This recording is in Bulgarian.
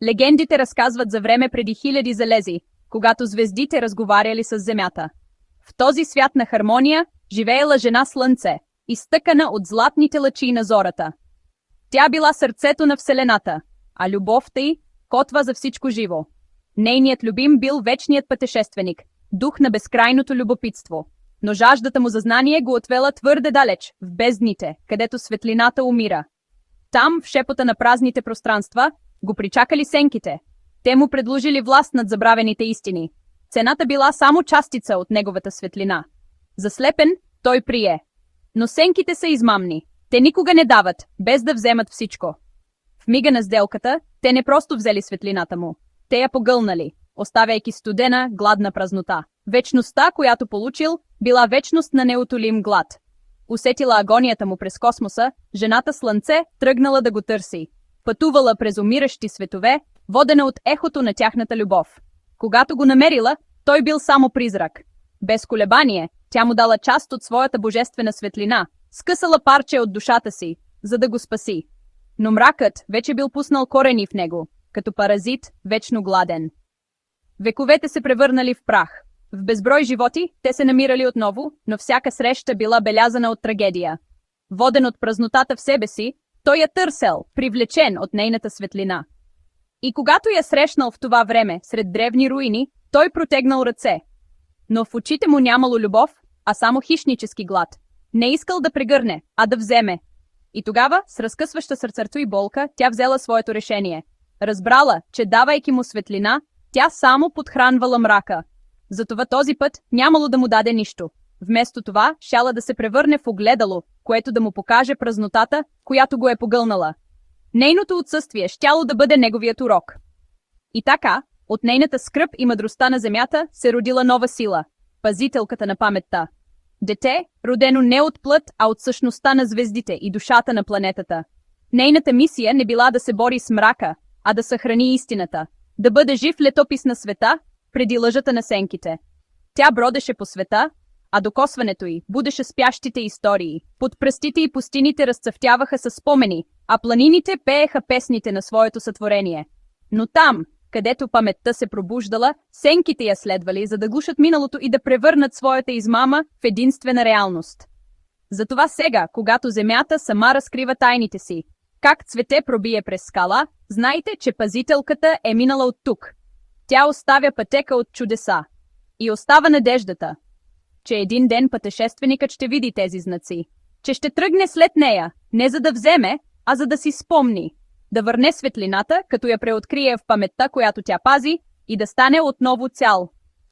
Легендите разказват за време преди хиляди залези, когато звездите разговаряли с земята. В този свят на хармония живеела жена Слънце, изтъкана от златните лъчи на зората. Тя била сърцето на Вселената, а любовта й – котва за всичко живо. Нейният любим бил вечният пътешественик, дух на безкрайното любопитство. Но жаждата му за знание го отвела твърде далеч, в бездните, където светлината умира. Там, в шепота на празните пространства, го причакали сенките. Те му предложили власт над забравените истини. Цената била само частица от неговата светлина. Заслепен, той прие. Но сенките са измамни. Те никога не дават, без да вземат всичко. В мига на сделката, те не просто взели светлината му. Те я погълнали, оставяйки студена, гладна празнота. Вечността, която получил, била вечност на неутолим глад. Усетила агонията му през космоса, жената Слънце тръгнала да го търси. Пътувала през умиращи светове, водена от ехото на тяхната любов. Когато го намерила, той бил само призрак. Без колебание, тя му дала част от своята божествена светлина, скъсала парче от душата си, за да го спаси. Но мракът вече бил пуснал корени в него, като паразит, вечно гладен. Вековете се превърнали в прах. В безброй животи те се намирали отново, но всяка среща била белязана от трагедия. Воден от празнотата в себе си, той я търсел, привлечен от нейната светлина. И когато я срещнал в това време, сред древни руини, той протегнал ръце. Но в очите му нямало любов, а само хищнически глад. Не искал да прегърне, а да вземе. И тогава, с разкъсваща сърцето и болка, тя взела своето решение. Разбрала, че давайки му светлина, тя само подхранвала мрака. Затова този път нямало да му даде нищо. Вместо това, щяла да се превърне в огледало, което да му покаже празнотата, която го е погълнала. Нейното отсъствие щяло да бъде неговият урок. И така, от нейната скръб и мъдростта на земята се родила нова сила – пазителката на паметта. Дете, родено не от плът, а от същността на звездите и душата на планетата. Нейната мисия не била да се бори с мрака, а да съхрани истината, да бъде жив летопис на света преди лъжата на сенките. Тя бродеше по света, а докосването й будеше спящите истории. Под пръстите и пустините разцъфтяваха със спомени, а планините пееха песните на своето сътворение. Но там, където паметта се пробуждала, сенките я следвали, за да глушат миналото и да превърнат своята измама в единствена реалност. Затова сега, когато земята сама разкрива тайните си, как цвете пробие през скала, знайте, че пазителката е минала от тук. Тя оставя пътека от чудеса. И остава надеждата, че един ден пътешественикът ще види тези знаци, че ще тръгне след нея, не за да вземе, а за да си спомни, да върне светлината, като я преоткрие в паметта, която тя пази, и да стане отново цял.